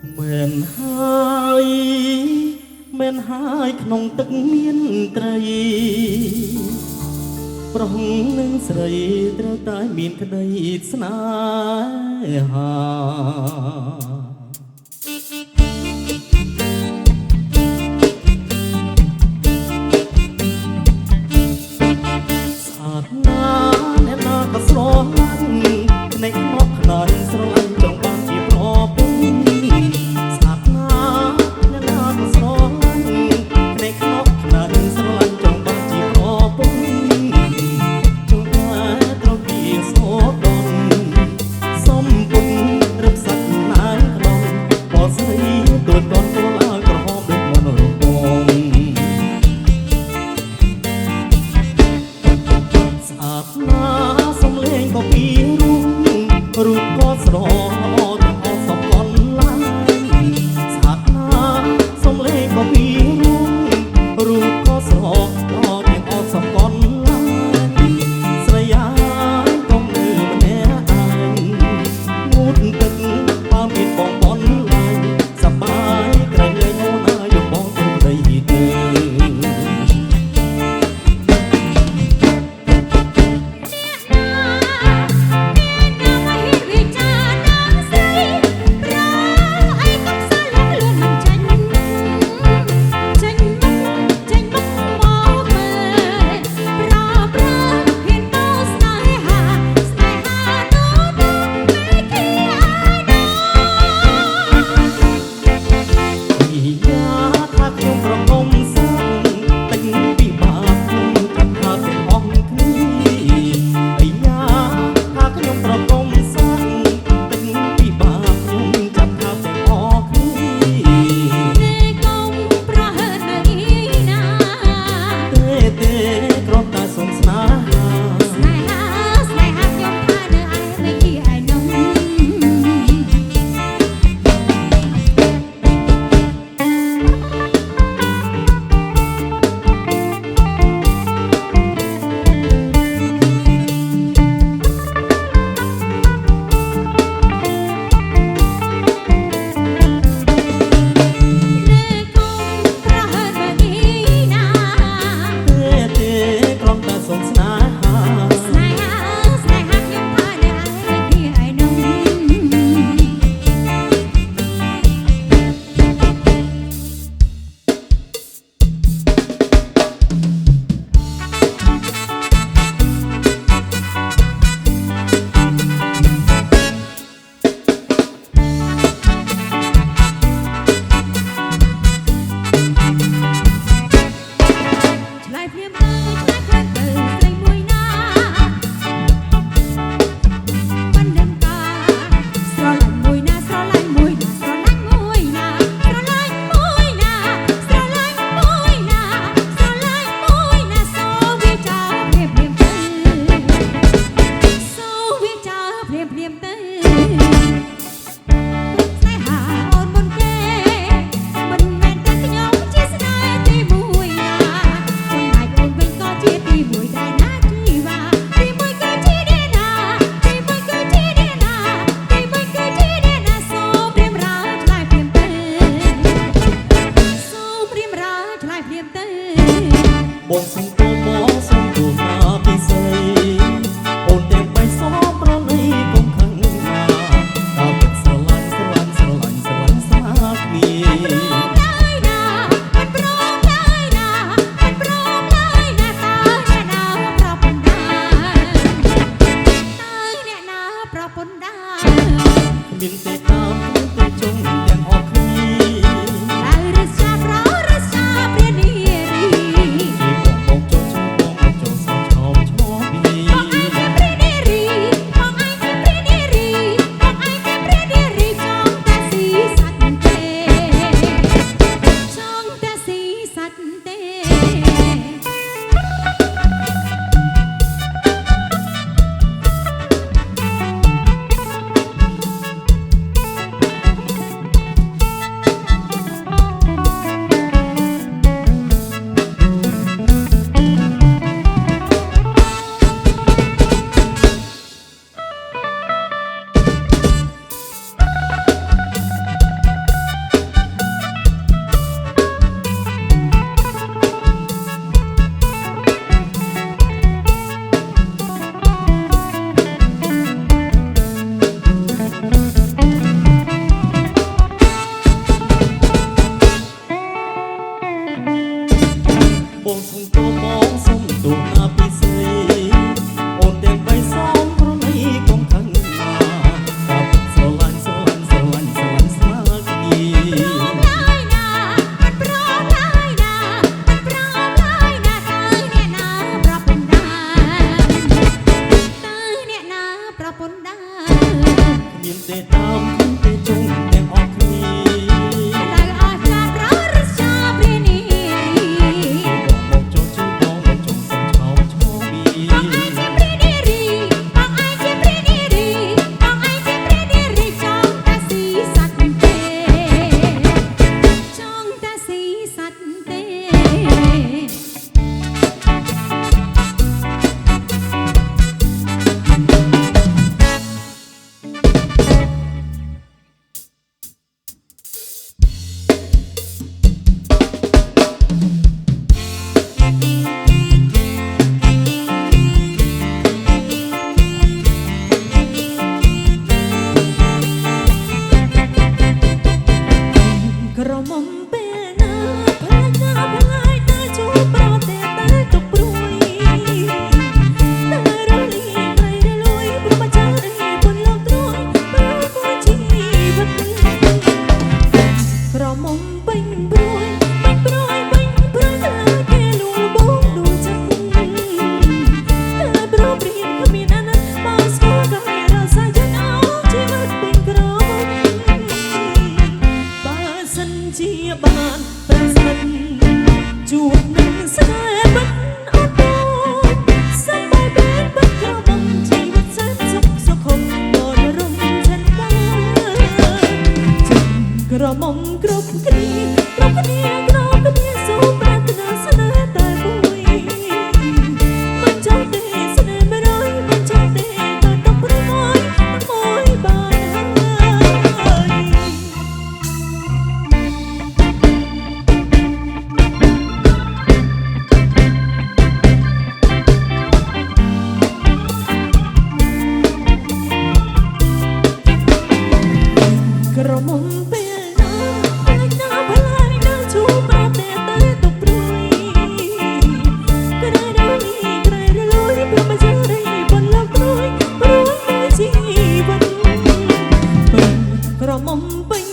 មែនហើយមែនហើយក្នុងទឹកមានត្រីប្រុសនិងស្រីត្រូវតែមានក្តីស្នេហាស្អាតណាស់អ្នកណាក៏ស្រឡាញ់នៃមកខ្នល់ស្រឡាញ់ចង់បានជាប្រពន្ធស្អាតណាស់អ្នកណាក៏ស្រឡាញ់នៃមកខ្នល់ស្រឡាញ់ចង់បានជាប្រពន្ធចង់បានត្រូវពីស្មោះដនសំពុំរឹបសាច់ណាយក្នុងបោះស្រីទួតតទួលឲ្យក្រហមដូចមនរពងស្អាតណាស់សំលេងក៏ពីរូបក៏ស្រល្អទាំងអស់សំកន់ឡាយស្អាតណាស់សំលេងក៏ពីរូបក៏ស្រល្អទាំងអស់សំកន់ឡាយស្រីអាយកុំមើលម្នាក់ឯងងូតទឹកបើមានបងបនឡាយសប្បាយក្រែងលែងអូនអាយបងទៅប្តីទៅបងសុំទូមកសុំទូណាពិសេសអូនទាំងបីសប្រលីកុំខឹងណាដល់ទឹកស្រឡាញ់ស្រឡាញ់ស្រឡាញ់ស្រឡាញ់ស្មាគ្នាមានទេតាមទៅជុំទាំងអស់គ្នាហើយរសាប្ររសាព្រះនារី ระหม่อมกรบกระเดียกรบกระเดียกรบกระเดียสู้ปรารถนาเสนอแต่ปุยมันชอบเตะเสน่ห์ไม่ร้อยมันชอบเตะก็ต้องร้อยมันโอยบานหาย กระหม่อมเป็นน้ำเป็นน้ำพลายน้ำชูปราเตะเตะตกปรุยกระไดดาวนี้กระไดลอยเพื่อมาเจอได้บนโลกรวยปรวยชีวันเป็นกระหม่อมเป็น